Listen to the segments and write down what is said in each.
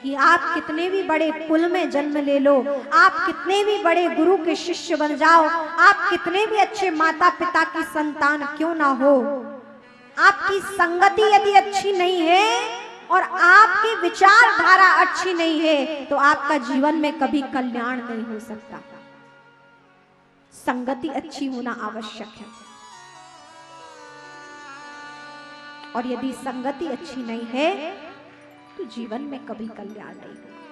कि आप कितने भी बड़े कुल में जन्म ले लो, आप कितने भी बड़े गुरु के शिष्य बन जाओ, आप कितने भी अच्छे माता पिता की संतान क्यों ना हो, आपकी संगति यदि अच्छी नहीं है और आपकी विचारधारा अच्छी नहीं है तो आपका जीवन में कभी कल्याण नहीं हो सकता। संगति अच्छी होना आवश्यक है, और यदि संगति अच्छी नहीं है तो जीवन में कभी कल्याण नहीं होगा।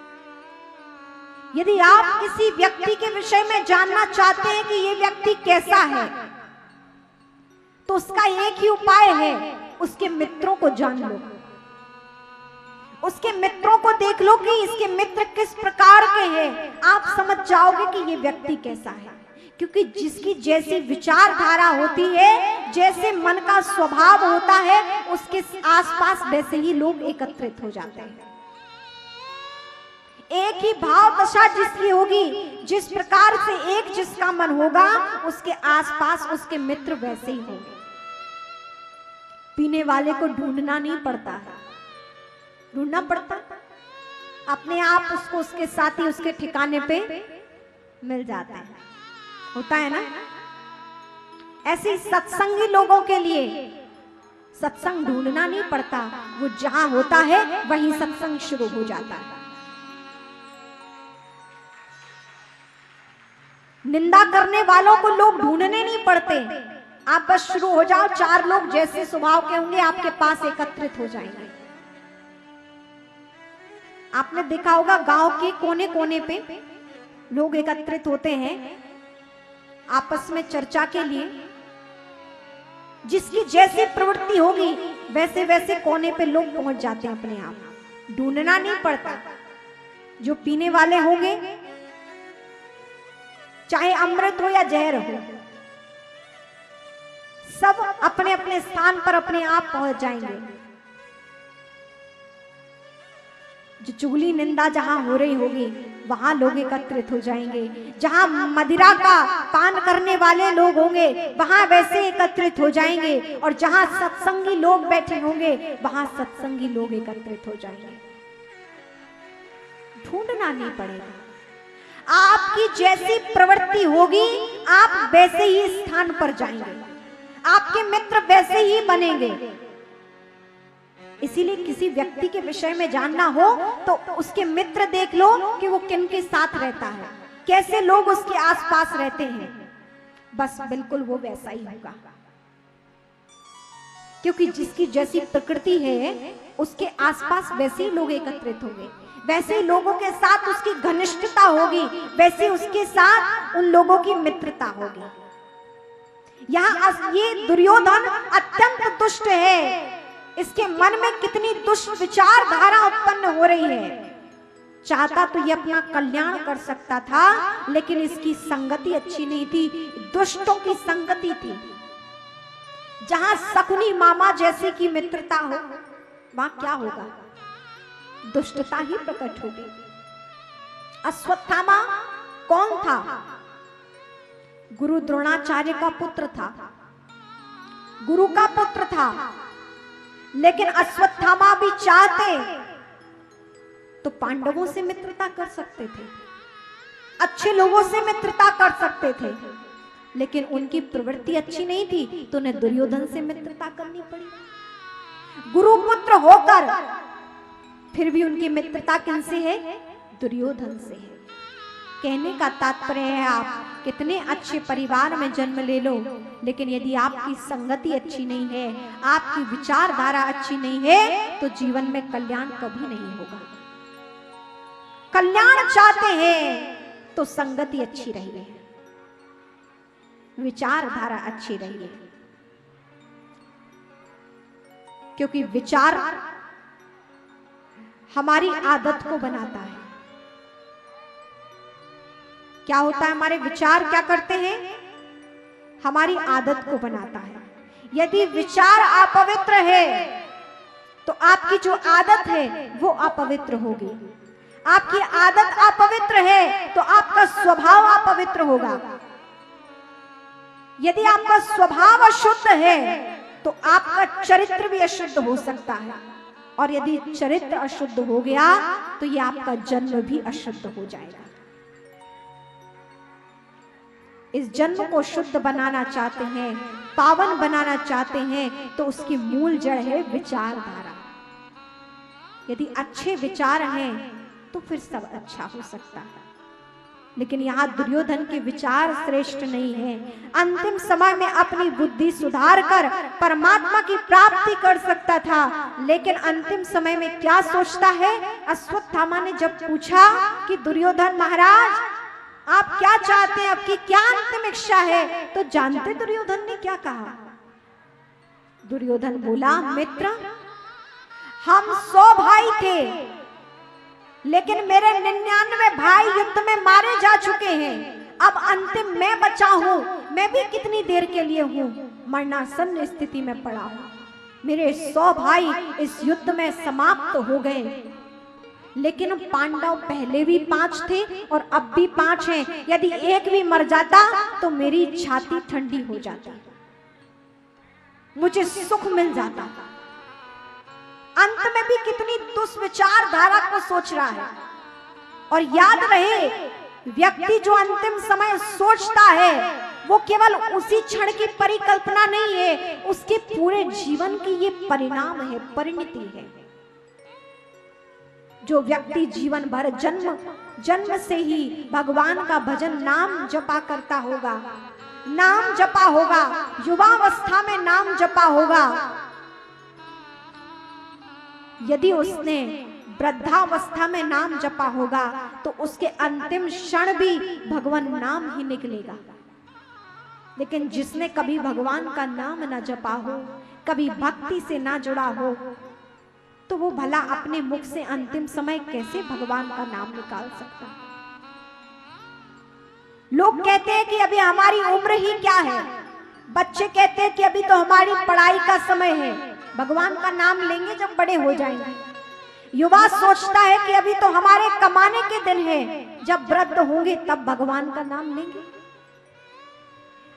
यदि आप किसी व्यक्ति के विषय में जानना चाहते हैं कि ये व्यक्ति कैसा है, तो उसका एक ही उपाय है, उसके मित्रों को जान लो, उसके मित्रों को देख लो कि इसके मित्र किस प्रकार के हैं, आप समझ जाओगे कि ये व्यक्ति कैसा है। क्योंकि जिसकी जैसी विचारधारा होती है, जैसे मन का स्वभाव होता है, उसके आसपास वैसे ही लोग एकत्रित हो जाते हैं। एक ही भाव दशा जिसकी होगी, जिस प्रकार से एक जिसका मन होगा, उसके आसपास उसके मित्र वैसे ही होंगे। पीने वाले को ढूंढना नहीं पड़ता है, ढूंढना पड़ता, अपने आप उसको उसके साथी उसके ठिकाने पे मिल जाता है, होता है ना। ऐसे सत्संगी लोगों के लिए सत्संग ढूंढना नहीं पड़ता, वो जहां होता है वहीं सत्संग शुरू हो जाता है। निंदा करने वालों को लोग ढूंढने नहीं पड़ते, आप बस शुरू हो जाओ, 4 लोग जैसे स्वभाव के होंगे आपके पास एकत्रित हो जाएंगे। आपने देखा होगा गांव के कोने कोने पे लोग एकत्रित होते हैं आपस में चर्चा के लिए, जिसकी जैसी प्रवृत्ति होगी वैसे वैसे कोने पे लोग पहुंच जाते हैं अपने आप, ढूंढना नहीं पड़ता। जो पीने वाले होंगे, चाहे अमृत हो या जहर हो, सब अपने अपने स्थान पर अपने आप पहुंच जाएंगे। जो चुगली निंदा जहां हो रही होगी वहां लोग एकत्रित हो जाएंगे, जहां मदिरा का पान करने वाले लोग होंगे वहां वैसे एकत्रित हो जाएंगे, और जहां सत्संगी लोग बैठे होंगे वहां सत्संगी लोग एकत्रित हो जाएंगे। ढूंढना नहीं पड़ेगा, आपकी जैसी प्रवृत्ति होगी आप वैसे ही स्थान पर जाएंगे, आपके मित्र वैसे ही बनेंगे। इसीलिए किसी व्यक्ति के विषय में जानना हो तो उसके मित्र देख लो कि वो किन के साथ रहता है, कैसे लोग उसके आसपास रहते हैं, बस बिल्कुल वो वैसा ही होगा। क्योंकि जिसकी जैसी प्रकृति है उसके आसपास वैसे ही लोग एकत्रित होंगे, वैसे ही लोगों के साथ उसकी घनिष्ठता होगी, वैसे उसके साथ उन लोगों की मित्रता होगी। यहाँ ये दुर्योधन अत्यंत दुष्ट है, इसके मन में कितनी दुष्ट विचारधारा उत्पन्न हो रही है। चाहता तो ये अपना कल्याण कर सकता था, लेकिन इसकी संगति अच्छी नहीं थी, दुष्टों की संगति थी। जहां शकुनी मामा जैसे की मित्रता हो वहां क्या होगा, दुष्टता ही प्रकट होगी। अश्वत्थामा कौन था? गुरु द्रोणाचार्य का पुत्र था, गुरु का पुत्र था। लेकिन अश्वत्थामा भी चाहते तो पांडवों से मित्रता कर सकते थे, अच्छे लोगों से मित्रता कर सकते थे, लेकिन उनकी प्रवृत्ति अच्छी नहीं थी तो उन्हें दुर्योधन से मित्रता करनी पड़ी। गुरुपुत्र होकर फिर भी उनकी मित्रता किनसे है? दुर्योधन से है। कहने का तात्पर्य है आप कितने अच्छे परिवार में जन्म ले लो, लेकिन यदि आपकी संगति अच्छी नहीं है, आपकी विचारधारा अच्छी नहीं है, तो जीवन में कल्याण कभी नहीं होगा। कल्याण चाहते हैं तो संगति अच्छी रहिए, विचारधारा अच्छी रहिए, क्योंकि विचार हमारी आदत को बनाता है। क्या होता है, हमारे विचार क्या करते हैं? हमारी आदत को बनाता है। यदि विचार अपवित्र है तो आपकी जो आदत है वो अपवित्र होगी। आपकी आदत अपवित्र है तो आपका स्वभाव अपवित्र होगा। यदि आपका स्वभाव अशुद्ध है तो आपका चरित्र भी अशुद्ध हो सकता है। और यदि चरित्र अशुद्ध हो गया तो ये आपका जन्म भी अशुद्ध हो जाएगा। इस जन्म को शुद्ध बनाना चाहते हैं, पावन बनाना चाहते हैं, तो उसकी मूल जड़ है विचारधारा। यदि अच्छे विचार हैं तो फिर सब अच्छा हो सकता है। लेकिन यहाँ दुर्योधन के विचार श्रेष्ठ नहीं है। अंतिम समय में अपनी बुद्धि सुधार कर परमात्मा की प्राप्ति कर सकता था, लेकिन अंतिम समय में क्या सोचता है। अश्वत्थामा ने जब पूछा कि दुर्योधन महाराज आप क्या चाहते हैं, आपकी क्या अंतिम इच्छा है, तो जानते दुर्योधन ने क्या कहा। दुर्योधन बोला, मित्र हम 100 भाई थे, लेकिन मेरे 99 भाई युद्ध में मारे जा चुके हैं। अब अंतिम मैं बचा हूं, मैं भी कितनी देर के लिए हूं, मरणासन्न स्थिति में पड़ा हूं। मेरे 100 भाई इस युद्ध में समाप्त हो गए, लेकिन पांडव पहले भी 5 थे और अब भी 5 हैं। यदि एक भी मर जाता तो मेरी छाती ठंडी हो जाती, मुझे सुख मिल जाता। अंत में भी कितनी दुष्विचार धारा को सोच रहा है। और याद रहे, व्यक्ति जो अंतिम समय सोचता है वो केवल उसी क्षण की परिकल्पना नहीं है, उसके पूरे जीवन की ये परिणाम है, परिणति है। जो व्यक्ति जीवन भर जन्म से ही भगवान का भजन नाम जपा करता होगा, नाम जपा होगा, युवावस्था में नाम जपा होगा, यदि उसने वृद्धावस्था में नाम जपा होगा तो उसके अंतिम क्षण भी भगवान नाम ही निकलेगा। लेकिन जिसने कभी भगवान का नाम ना जपा हो, कभी भक्ति से ना जुड़ा हो, तो वो भला अपने मुख से अंतिम समय कैसे भगवान का नाम निकाल सकता है। लोग कहते हैं कि अभी हमारी उम्र ही क्या है, बच्चे कहते हैं कि अभी तो हमारी पढ़ाई का समय है, भगवान का नाम लेंगे जब बड़े हो जाएंगे। युवा सोचता है कि अभी तो हमारे कमाने के दिन है, जब वृद्ध होंगे तब भगवान का नाम लेंगे।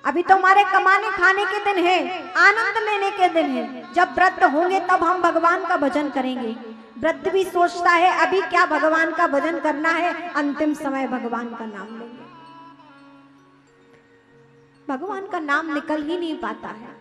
अभी तो हमारे कमाने खाने के दिन है, आनंद लेने के दिन है, जब वृद्ध होंगे तब हम भगवान का भजन करेंगे। वृद्ध भी सोचता है अभी क्या भगवान का भजन करना है, अंतिम समय भगवान का नाम लेंगे। भगवान का नाम निकल ही नहीं पाता है।